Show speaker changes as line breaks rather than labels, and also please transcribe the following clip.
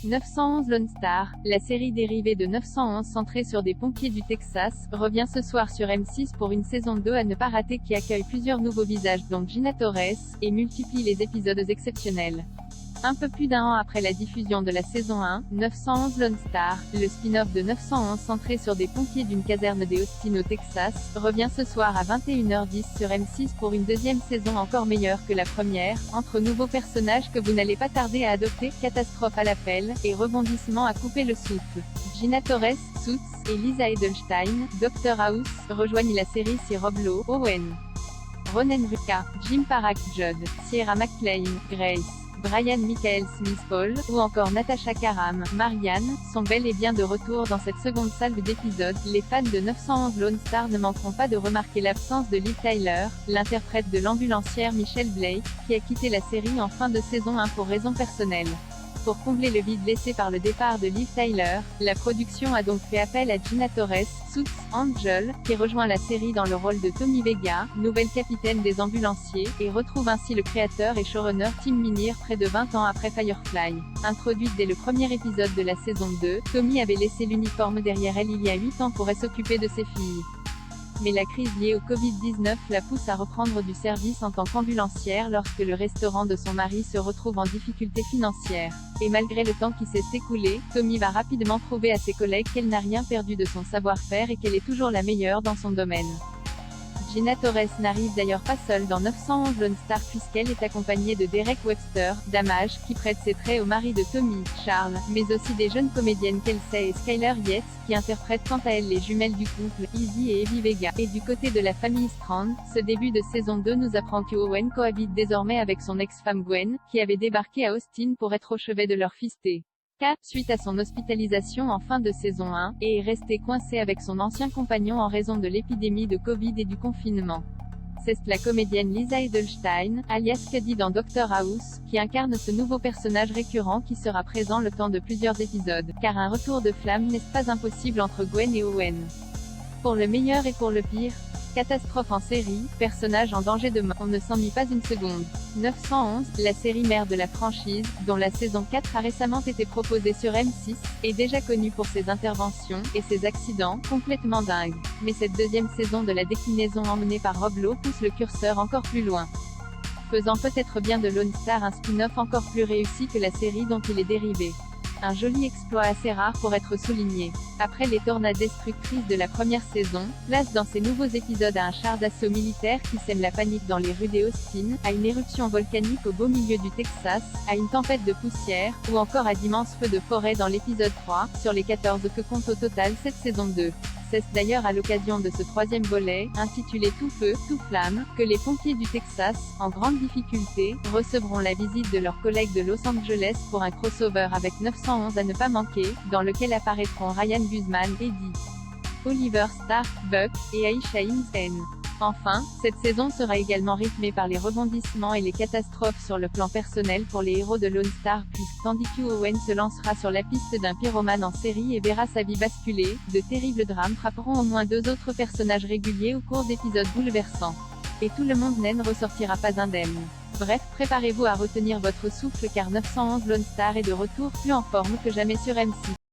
911 Lone Star, la série dérivée de 911 centrée sur des pompiers du Texas, revient ce soir sur M6 pour une saison 2 à ne pas rater qui accueille plusieurs nouveaux visages dont Gina Torres, et multiplie les épisodes exceptionnels. Un peu plus d'un an après la diffusion de la saison 1, 911 Lone Star, le spin-off de 911 centré sur des pompiers d'une caserne des Austin au Texas, revient ce soir à 21h10 sur M6 pour une deuxième saison encore meilleure que la première, entre nouveaux personnages que vous n'allez pas tarder à adopter, catastrophe à l'appel, et rebondissement à couper le souffle. Gina Torres, Suits, et Lisa Edelstein, Dr House, rejoignent la série si Rob Lowe, Owen, Ronen Ruka, Jim Parak Judd, Sierra McClain, Grace, Brian Michael Smith-Paul, ou encore Natasha Karam, Marianne, sont bel et bien de retour dans cette seconde salve d'épisodes. Les fans de 911 Lone Star ne manqueront pas de remarquer l'absence de Liv Tyler, l'interprète de l'ambulancière Michelle Blake, qui a quitté la série en fin de saison 1 pour raisons personnelles. Pour combler le vide laissé par le départ de Liv Tyler, la production a donc fait appel à Gina Torres, Suits, Angel, qui rejoint la série dans le rôle de Tommy Vega, nouvelle capitaine des ambulanciers, et retrouve ainsi le créateur et showrunner Tim Minear près de 20 ans après Firefly. Introduite dès le premier épisode de la saison 2, Tommy avait laissé l'uniforme derrière elle il y a 8 ans pour s'occuper de ses filles. Mais la crise liée au Covid-19 la pousse à reprendre du service en tant qu'ambulancière lorsque le restaurant de son mari se retrouve en difficulté financière. Et malgré le temps qui s'est écoulé, Tommy va rapidement prouver à ses collègues qu'elle n'a rien perdu de son savoir-faire et qu'elle est toujours la meilleure dans son domaine. Gina Torres n'arrive d'ailleurs pas seule dans 911 Lone Star puisqu'elle est accompagnée de Derek Webster, Damage, qui prête ses traits au mari de Tommy, Charles, mais aussi des jeunes comédiennes Kelsey et Skyler Yates, qui interprètent quant à elles les jumelles du couple, Izzy et Evie Vega. Et du côté de la famille Strand, ce début de saison 2 nous apprend que Owen cohabite désormais avec son ex-femme Gwen, qui avait débarqué à Austin pour être au chevet de leur fisté. Suite à son hospitalisation en fin de saison 1, et est resté coincé avec son ancien compagnon en raison de l'épidémie de Covid et du confinement. C'est la comédienne Lisa Edelstein, alias Cuddy dans Dr House, qui incarne ce nouveau personnage récurrent qui sera présent le temps de plusieurs épisodes, car un retour de flamme n'est pas impossible entre Gwen et Owen. Pour le meilleur et pour le pire, catastrophe en série, personnage en danger de mort, on ne s'en mit pas une seconde. 911, la série mère de la franchise, dont la saison 4 a récemment été proposée sur M6, est déjà connue pour ses interventions, et ses accidents, complètement dingues. Mais cette deuxième saison de la déclinaison emmenée par Rob Lowe pousse le curseur encore plus loin, faisant peut-être bien de Lone Star un spin-off encore plus réussi que la série dont il est dérivé. Un joli exploit assez rare pour être souligné. Après les tornades destructrices de la première saison, place dans ces nouveaux épisodes à un char d'assaut militaire qui sème la panique dans les rues d'Austin, à une éruption volcanique au beau milieu du Texas, à une tempête de poussière, ou encore à d'immenses feux de forêt dans l'épisode 3, sur les 14 que compte au total cette saison 2. C'est d'ailleurs à l'occasion de ce troisième volet, intitulé Tout feu, tout flamme, que les pompiers du Texas, en grande difficulté, recevront la visite de leurs collègues de Los Angeles pour un crossover avec 911 à ne pas manquer, dans lequel apparaîtront Ryan Guzman, Eddie Oliver Stark, Buck, et Aisha Hinson. Enfin, cette saison sera également rythmée par les rebondissements et les catastrophes sur le plan personnel pour les héros de Lone Star puisque tandis que Owen se lancera sur la piste d'un pyromane en série et verra sa vie basculer, de terribles drames frapperont au moins 2 autres personnages réguliers au cours d'épisodes bouleversants. Et tout le monde ne ressortira pas indemne. Bref, préparez-vous à retenir votre souffle car 911 Lone Star est de retour plus en forme que jamais sur M6.